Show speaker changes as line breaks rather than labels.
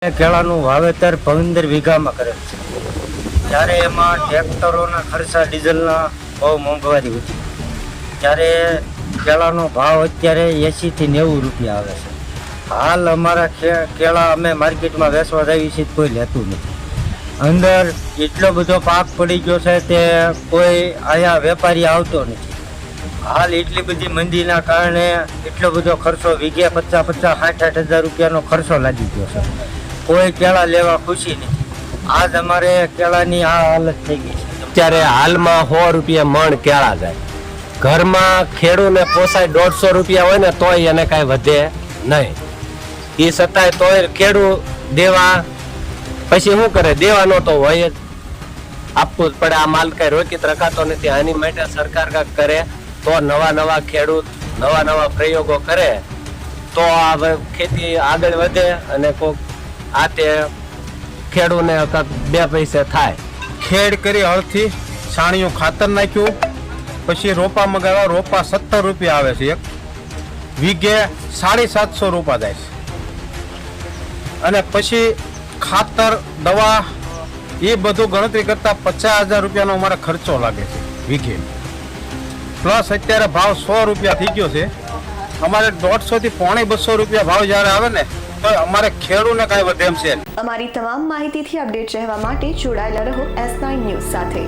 કેળાનું વાવેતર 15 વીઘામાં કરેલ છે. ત્યારે એમાં ટ્રેક્ટરોના ખર્ચા ડીઝલના બહુ મોંઘવારી હતી. ત્યારે કેળાનો ભાવ અત્યારે 80 થી 90 રૂપિયા આવે છે. હાલ અમારા કેળા અમે માર્કેટમાં વેચવા જઈએ છીએ કોઈ લેતું નથી. અંદર એટલો બધો પાક પડી ગયો છે તે કોઈ અહીંયા વેપારી આવતો નથી. હાલ એટલી બધી મંદીના કારણે એટલો બધો ખર્ચો વીઘે 50-60 રૂપિયાનો ખર્ચો લાગી ગયો છે. કોઈ કેળા લેવા ખુશી નથી. આજ અમારે કેળાની આ હાલત થઈ ગઈ છે.
અત્યારે હાલમાં 100 રૂપિયા મણ કેળા જાય. ઘરમાં ખેડૂને પોસાય 150 રૂપિયા હોય ને તોય એને કાંઈ વધે નહીં. એ છતાંય તોય ખેડૂ દેવા પછી શું કરે? દેવાનો તો હોય જ, આપવું જ પડે. આ માલ કઈ રોકીત રખાતો નથી. આની માટે સરકાર કાંઈક કરે તો નવા ખેડૂત નવા પ્રયોગો કરે તો આ ખેતી આગળ વધે અને કોક આ તે ખેડૂને બે પૈસે થાય.
ખેડ કરી હળથી છાણિયું ખાતર નાખ્યું, પછી રોપા મગાવ્યા. રોપા 70 રૂપિયા આવે છે એક વીઘે, 750 રોપા જાય છે. અને પછી ખાતર દવા એ બધું ગણતરી કરતા 50,000 રૂપિયાનો અમારે ખર્ચો લાગે છે વીઘે. પ્લસ અત્યારે ભાવ 100 રૂપિયા થઈ ગયો છે. અમારે 150 થી 250 રૂપિયા ભાવ જ્યારે આવે ને તો અમારે ખેડૂને કાંઈ વધે એમ છે.
અમારી તમામ માહિતીથી અપડેટ રહેવા માટે જોડાયેલા રહો S9 ન્યૂઝ સાથે.